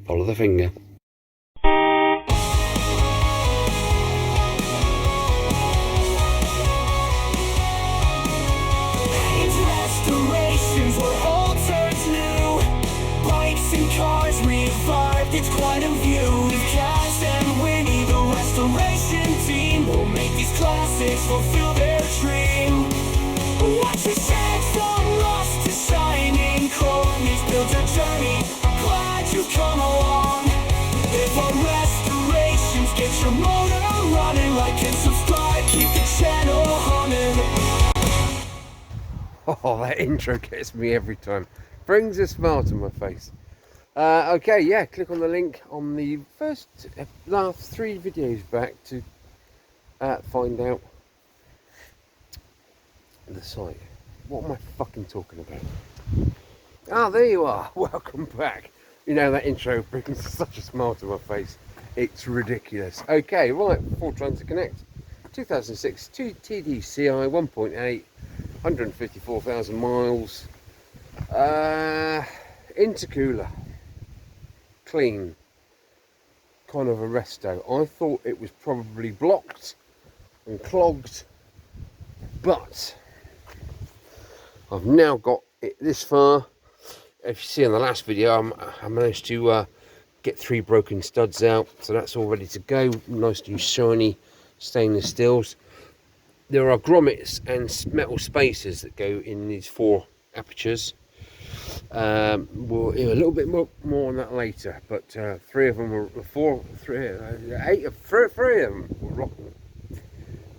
Follow the finger. Restorations where all turns new. Bikes and cars revived, it's quite a view. With Kaz and Winnie, the restoration team will make these classics fulfill their dream. Watch the shades from rust to shining chrome. It's built a journey, glad you've come along. If our restorations get your motor running, like and subscribe, keep the channel humming. Oh, that intro gets me every time. Brings a smile to my face. Okay, yeah, click on the link on the last 3 videos back to find out the site. What am I fucking talking about? Ah, there you are. Welcome back. You know, that intro brings such a smile to my face. It's ridiculous. Okay, right, Ford Transit Connect 2006 TDCi 1.8, 154,000 miles. Intercooler, clean, kind of a resto. I thought it was probably blocked and clogged, but I've now got it this far. If you see on the last video, I managed to get 3 broken studs out, so that's all ready to go. Nice new shiny stainless steels. There are grommets and metal spacers that go in these 4 apertures. We'll hear a little bit more on that later, but 3 of them were 3 of them were rotten.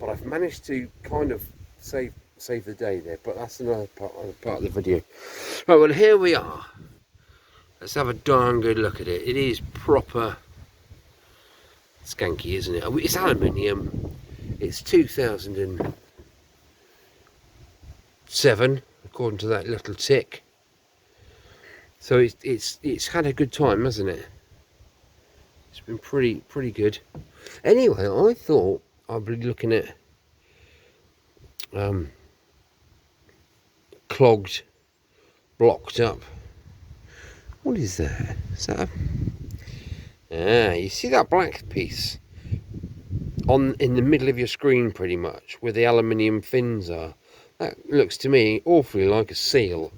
But I've managed to kind of save the day there, but that's another part of the video. Right, well, here we are. Let's have a darn good look at it. It is proper skanky, isn't it? It's aluminium. It's 2007, according to that little tick. So it's had a good time, hasn't it? It's been pretty good. Anyway, I thought I'd be looking at clogged, blocked up. What is that? Is that you see that black piece in the middle of your screen, pretty much, where the aluminium fins are? That looks to me awfully like a seal.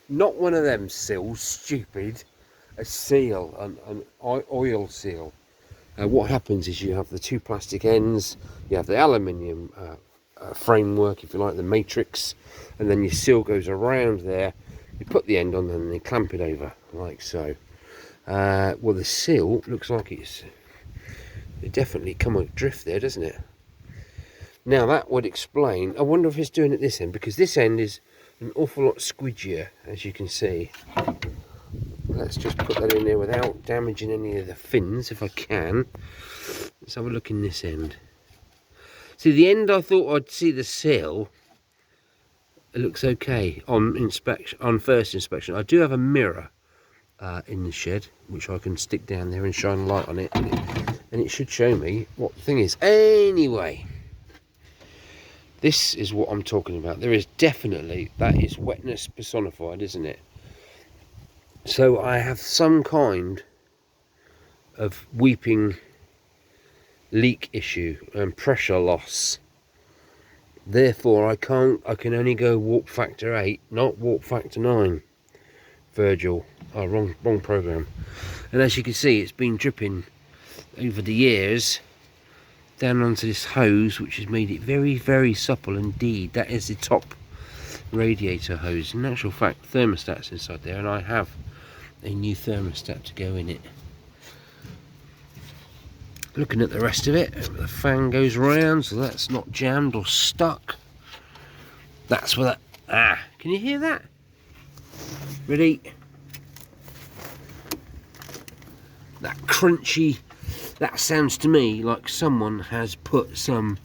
Not one of them seals, stupid. A seal, an oil seal. What happens is you have the 2 plastic ends, you have the aluminium framework, if you like, the matrix, and then your seal goes around there. You put the end on and then you clamp it over, like so. Well, the seal looks like it definitely come adrift there, doesn't it? Now that would explain. I wonder if it's doing it this end, because this end is an awful lot squidgier, as you can see. Let's just put that in there without damaging any of the fins, if I can. Let's have a look in this end. See, the end, I thought I'd see the seal. It looks okay on first inspection. I do have a mirror in the shed, which I can stick down there and shine a light on it, and it should show me what the thing is. Anyway, this is what I'm talking about. There is definitely, that is wetness personified, isn't it? So I have some kind of weeping leak issue and pressure loss. Therefore I can only go warp factor 8, not warp factor 9. Virgil, wrong program. And as you can see, it's been dripping over the years down onto this hose, which has made it very supple indeed. That is the top radiator hose. In actual fact, thermostat's inside there, and I have a new thermostat to go in it. Looking at the rest of it, the fan goes around, so that's not jammed or stuck. That's where that, can you hear that? Ready? That crunchy, that sounds to me like someone has put some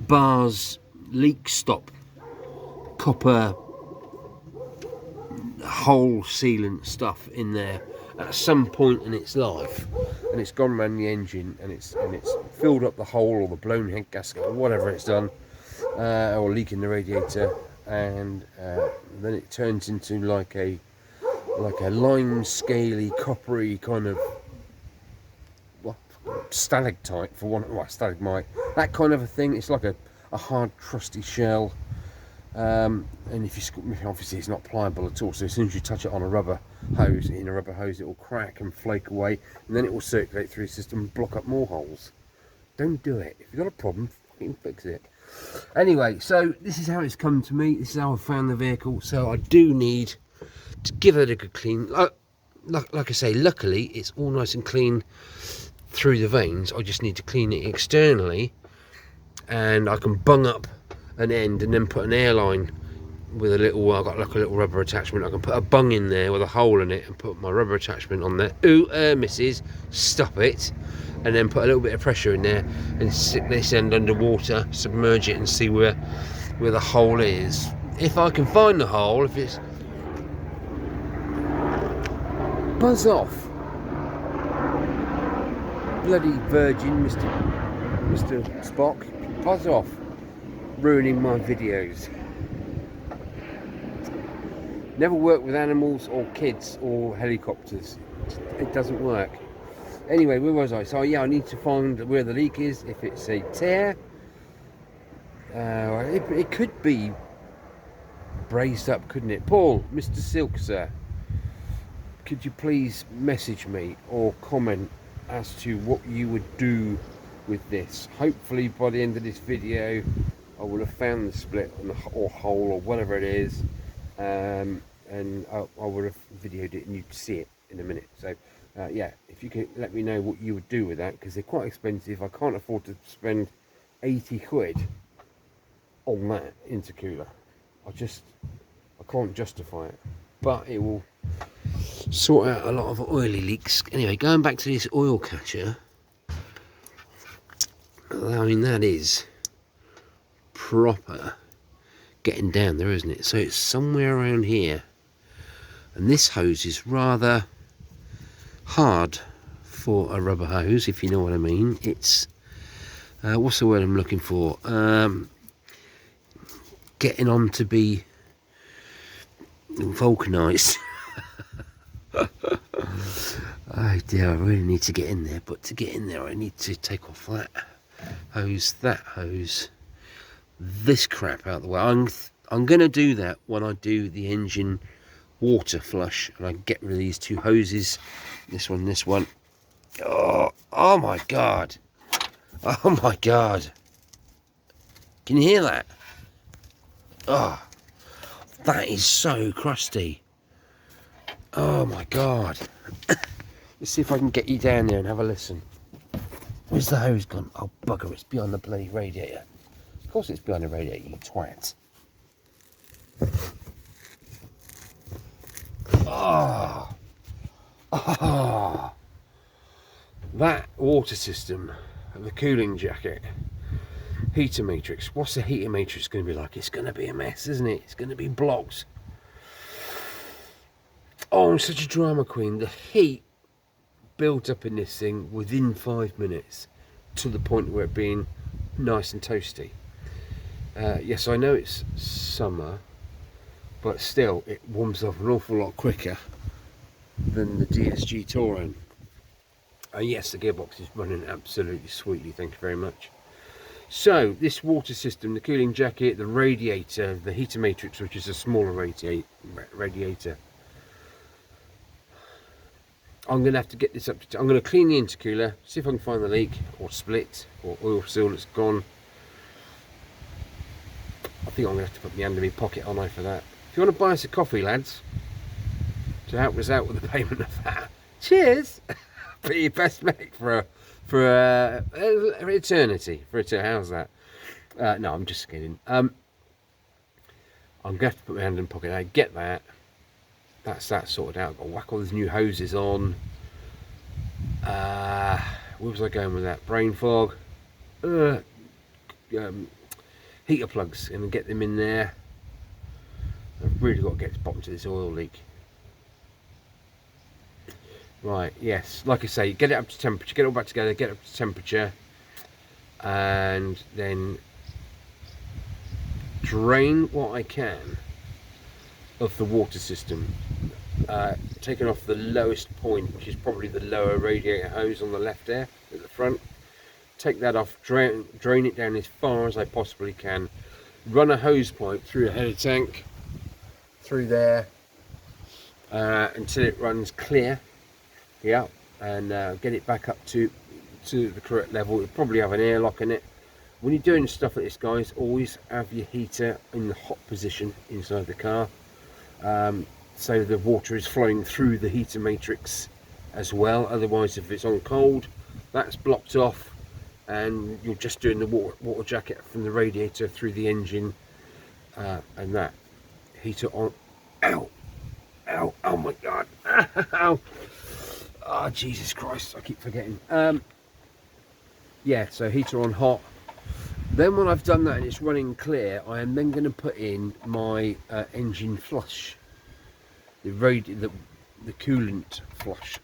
bars leak stop copper hole sealant stuff in there at some point in its life, and it's gone around the engine and it's filled up the hole or the blown head gasket or whatever it's done, or leak in the radiator, and then it turns into like a like a lime scaly coppery kind of stalactite for one, well, stalagmite, that kind of a thing. It's like a hard crusty shell, and if you obviously it's not pliable at all, so as soon as you touch it on a rubber hose, it will crack and flake away, and then it will circulate through the system and block up more holes. Don't do it. If you've got a problem, fucking fix it. Anyway, so this is how it's come to me. This is how I found the vehicle. So I do need to give it a good clean. Like I say, luckily it's all nice and clean through the veins. I just need to clean it externally, and I can bung up an end and then put an airline with a little, I've got like a little rubber attachment. I can put a bung in there with a hole in it and put my rubber attachment on there. Ooh, missus, stop it. And then put a little bit of pressure in there and stick this end underwater, submerge it and see where the hole is. If I can find the hole, if it's... Buzz off. Bloody virgin, Mr. Spock. Buzz off. Ruining my videos. Never work with animals or kids or helicopters. It doesn't work. Anyway, where was I? So yeah, I need to find where the leak is. If it's a tear, it could be brazed up, couldn't it? Paul, Mr. Silk, sir, could you please message me or comment as to what you would do with this? Hopefully by the end of this video I will have found the split or hole or whatever it is, and I would have videoed it and you'd see it in a minute. So yeah, if you can let me know what you would do with that, because they're quite expensive. I can't afford to spend 80 quid on that intercooler. I can't justify it, but it will sort out a lot of oily leaks. Anyway, going back to this oil catcher, I mean, that is proper getting down there, isn't it? So it's somewhere around here, and this hose is rather hard for a rubber hose, if you know what I mean. It's what's the word I'm looking for? Getting on to be vulcanized. Oh dear, I really need to get in there, but to get in there I need to take off that hose, this crap out the way. I'm gonna do that when I do the engine water flush, and I get rid of these two hoses, this one. Oh my god, oh my god, can you hear that? Oh, that is so crusty. Oh my god. Let's see if I can get you down there and have a listen. Where's the hose gone? Oh bugger, it's behind the bloody radiator. Of course it's behind the radiator, you twat. Oh, that water system, the cooling jacket, heater matrix. What's the heater matrix going to be like? It's going to be a mess, isn't it? It's going to be blocked. Oh, I'm such a drama queen. The heat built up in this thing within 5 minutes to the point where it being nice and toasty. Yes, I know it's summer, but still it warms up an awful lot quicker than the DSG Touring. Yes, the gearbox is running absolutely sweetly, thank you very much. So this water system, the cooling jacket, the radiator, the heater matrix, which is a smaller radiator, I'm going to have to get this up to, I'm going to clean the intercooler, see if I can find the leak or split or oil seal that's gone. I think I'm going to have to put my hand in my pocket, aren't I, for that. If you want to buy us a coffee, lads, to help us out with the payment of that, cheers. Be your best mate for eternity. How's that? No, I'm just kidding. I'm going to have to put my hand in the pocket now, get that. That's that sorted out. I've got to whack all these new hoses on. Where was I going with that? Brain fog. Heater plugs, and get them in there. I've really got to get to the bottom to this oil leak. Right, yes, like I say, get it up to temperature, get it all back together, get it up to temperature, and then drain what I can of the water system. taken off the lowest point, which is probably the lower radiator hose on the left there at the front. Take that off, drain it down as far as I possibly can, run a hose pipe through the header tank, through there, until it runs clear, yeah, and get it back up to the correct level. It'll probably have an airlock in it. When you're doing stuff like this, guys, always have your heater in the hot position inside the car, so the water is flowing through the heater matrix as well. Otherwise, if it's on cold, that's blocked off and you're just doing the water jacket from the radiator through the engine, and that heater on. Ow, ow, oh my god, ow, oh Jesus Christ, I keep forgetting. Yeah, so heater on hot. Then when I've done that and it's running clear, I am then going to put in my engine flush, the coolant flush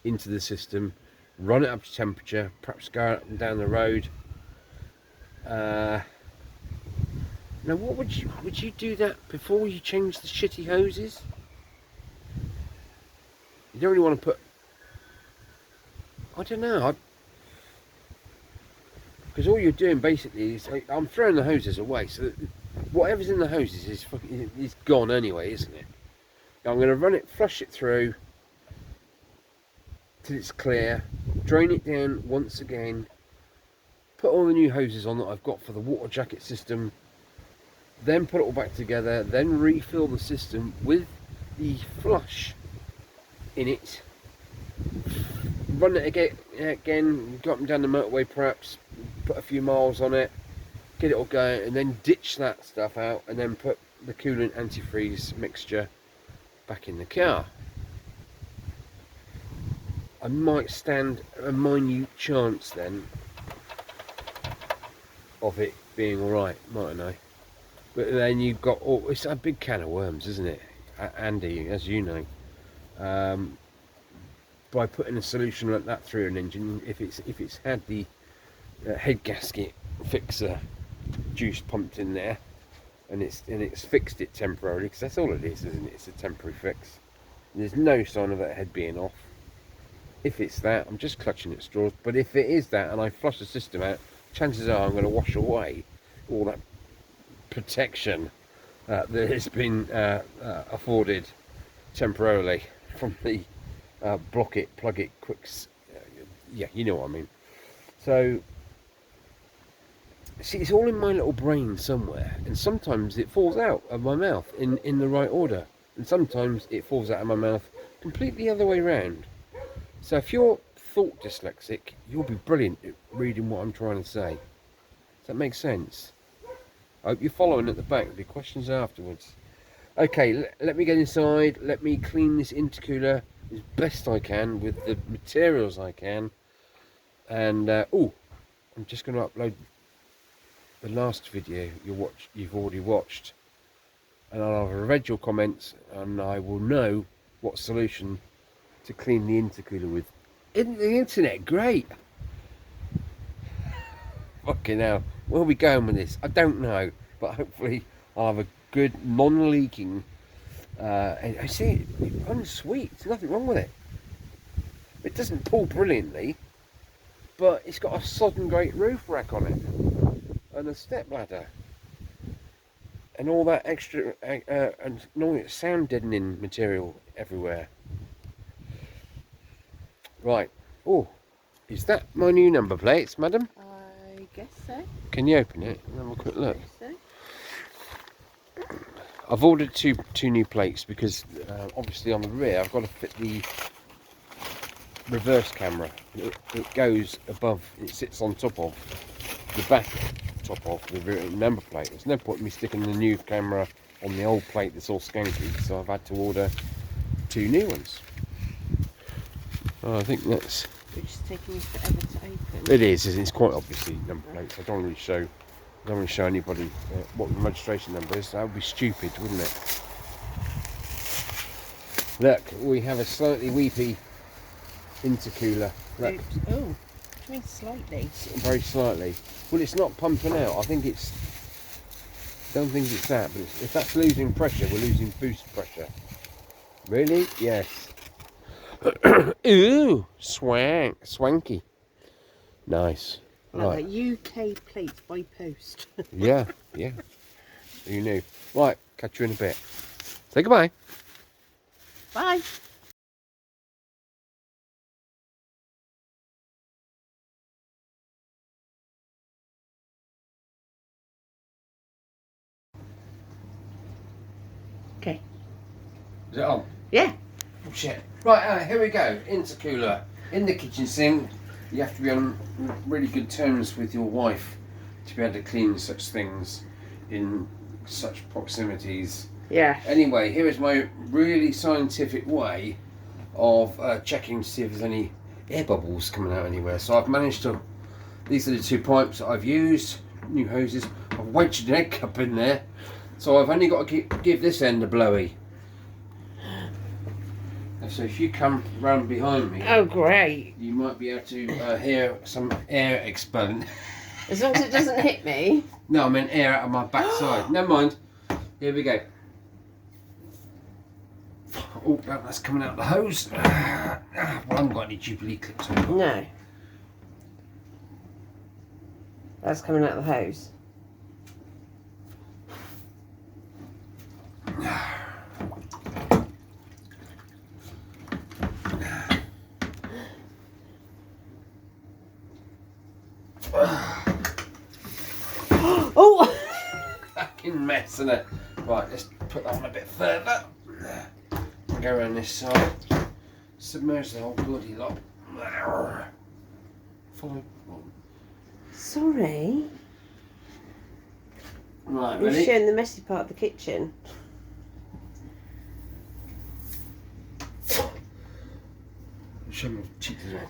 into the system, run it up to temperature, perhaps go up and down the road. Now, what would you do that before you change the shitty hoses? You don't really want to put, I don't know, because all you're doing basically is, I'm throwing the hoses away, so whatever's in the hoses is gone anyway, isn't it? I'm going to run it, flush it through till it's clear, drain it down once again, put all the new hoses on that I've got for the water jacket system, then put it all back together, then refill the system with the flush in it, run it again, go up and down the motorway perhaps, put a few miles on it, get it all going, and then ditch that stuff out and then put the coolant antifreeze mixture back in the car. I might stand a minute chance then of it being alright, mightn't I? But then you've got, it's a big can of worms, isn't it, Andy, as you know. By putting a solution like that through an engine, if it's had the head gasket fixer juice pumped in there, and it's fixed it temporarily, because that's all it is, isn't it? It's a temporary fix. There's no sign of that head being off. If it's that, I'm just clutching at straws. But if it is that, and I flush the system out, chances are I'm going to wash away all that protection that has been afforded temporarily from the block it, plug it, quicks. Yeah, you know what I mean. So, see, it's all in my little brain somewhere, and sometimes it falls out of my mouth in the right order, and sometimes it falls out of my mouth completely the other way around. So if you're thought dyslexic, you'll be brilliant at reading what I'm trying to say. Does that make sense? I hope you're following at the back. There'll be questions afterwards. Okay, let me get inside, let me clean this intercooler as best I can with the materials I can, and I'm just going to upload the last video you've already watched, and I'll have read your comments and I will know what solution to clean the intercooler with. Isn't the internet great? Fucking hell, where are we going with this? I don't know, but hopefully I'll have a good non-leaking, and I see it runs sweet, there's nothing wrong with it. It doesn't pull brilliantly, but it's got a sodden great roof rack on it, and a step ladder, and all that extra and sound deadening material everywhere. Right, oh, is that my new number plates, madam? I guess so. Can you open it and have a quick look? So. I've ordered two new plates because obviously on the rear I've got to fit the reverse camera. It goes above, it sits on top of the back top of the rear number plate. There's no point in me sticking the new camera on the old plate that's all skanky, so I've had to order two new ones. Oh, I think that's... Which is taking forever to open. It is, it's quite obviously number plates. I don't want to show anybody what the registration number is. That would be stupid, wouldn't it? Look, we have a slightly weepy intercooler. Look. Oops. Oh, what do you mean slightly? Very slightly. Well, it's not pumping out. I think it's... don't think it's that, but if that's losing pressure, we're losing boost pressure. Really? Yes. Ooh, swanky. Nice. Like Right. UK plates by post. Yeah, yeah. You knew. Right, catch you in a bit. Say goodbye. Bye. Okay. Is it on? Yeah. Oh shit. Right, here we go. Intercooler. In the kitchen sink. You have to be on really good terms with your wife to be able to clean such things in such proximities. Yeah. Anyway, here is my really scientific way of checking to see if there's any air bubbles coming out anywhere. So I've managed to, these are the two pipes that I've used, new hoses. I've wedged an egg cup in there, so I've only got to give this end a blowy. And so if you come round behind me, Oh, great. you might be able to hear some air expelling. As long as it doesn't hit me. No, I meant air out of my backside. Never mind. Here we go. Oh, that's coming out of the hose. Well, I haven't got any Jubilee clips on. No. That's coming out of the hose. Oh! Fucking mess, isn't it? Right, let's put that one a bit further. Go around this side. Submerge the whole bloody lot. Follow. Sorry. Right, You're ready? showing the messy part of the kitchen. Show me cheeks as well.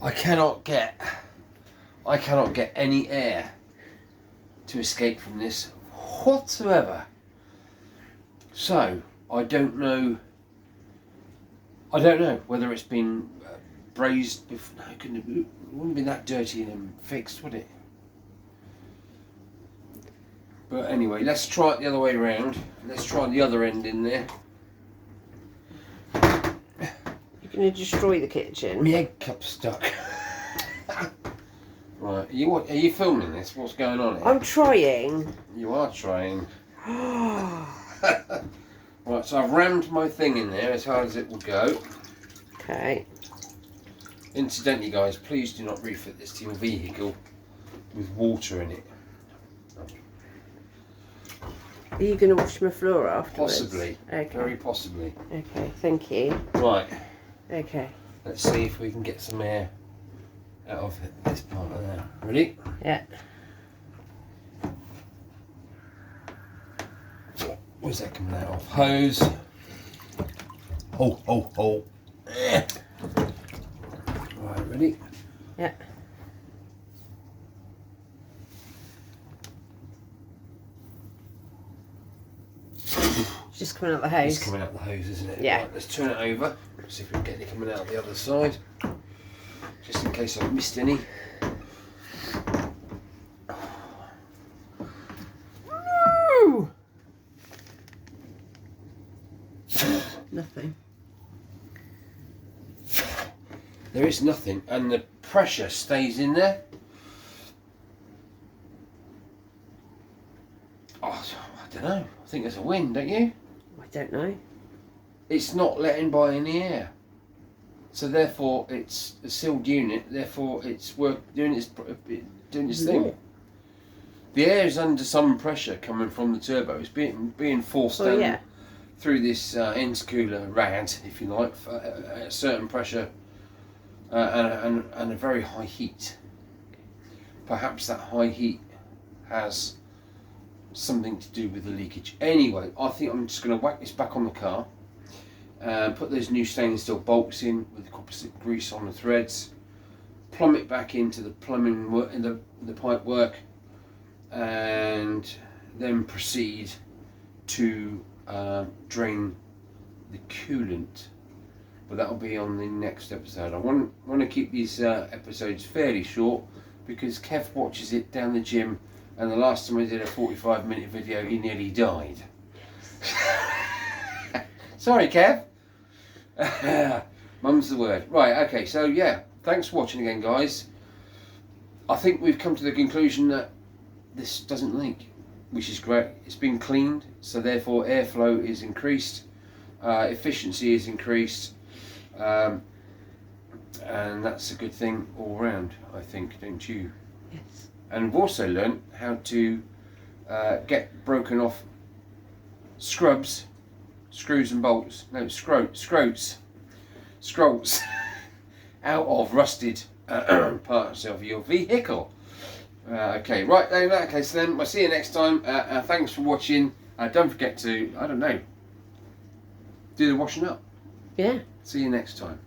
I cannot get any air to escape from this whatsoever. So I don't know whether it's been brazed before. No, it wouldn't be that dirty and fixed, would it? But anyway, let's try it the other way around. Let's try the other end in there. You're going to destroy the kitchen. My egg cup's stuck. Right, are you filming this? What's going on here? I'm trying. You are trying. Right, so I've rammed my thing in there as hard as it will go. Okay. Incidentally, guys, please do not refit this to your vehicle with water in it. Are you going to wash my floor afterwards? Possibly. Okay. Very possibly. Okay, thank you. Right, Okay. let's see if we can get some air out of this part of there. Ready? Yeah. Where's that coming out of? Hose. Ho. Right, ready? Yeah. It's just coming out the hose. It's coming out the hose, isn't it? Yeah. Right, let's turn it over. See if we can get it coming out the other side. Just in case I've missed any. No! Nothing. There is nothing, and the pressure stays in there. Oh, I don't know. I think there's a wind, don't you? I don't know. It's not letting by any air. So therefore, it's a sealed unit. Therefore, it's doing its thing. Yeah. The air is under some pressure coming from the turbo. It's being forced Well, down yeah. through this intercooler rad, if you like, for a certain pressure and a very high heat. Perhaps that high heat has something to do with the leakage. Anyway, I think I'm just going to whack this back on the car. Put those new stainless steel bolts in with the composite grease on the threads, plumb it back into the plumbing work, in the pipe work, and then proceed to drain the coolant. But that will be on the next episode. I want to keep these episodes fairly short because Kev watches it down the gym, and the last time I did a 45-minute video, he nearly died. Sorry, Kev. Mum's the word. Right, okay, so yeah, thanks for watching again, guys. I think we've come to the conclusion that this doesn't leak, which is great. It's been cleaned, so therefore airflow is increased, efficiency is increased, and that's a good thing all round, I think, don't you? Yes. And we've also learnt how to get broken off screws and bolts, no, scrotes out of rusted parts of your vehicle. Okay, right, in that case then, I'll see you next time. Thanks for watching. Don't forget to, I don't know, do the washing up. Yeah. See you next time.